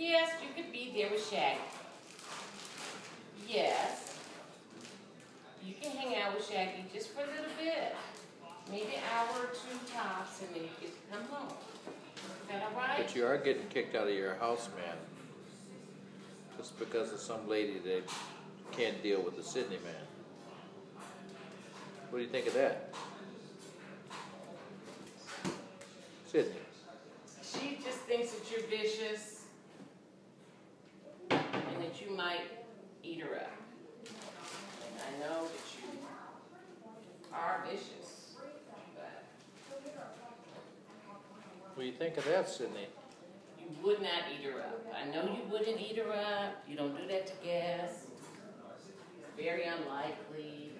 Yes, you could be there with Shaggy. Yes. You can hang out with Shaggy just for a little bit. Maybe an hour or two tops, and then you get to come home. Is that all right? But you are getting kicked out of your house, man. Just because of some lady that can't deal with the Sydney man. What do you think of that? Sydney. She just thinks that you're vicious and that you might eat her up. And I know that you are vicious, but What do you think of that, Sydney? you would not eat her up. I know you wouldn't eat her up. You don't do that to guests. It's very unlikely.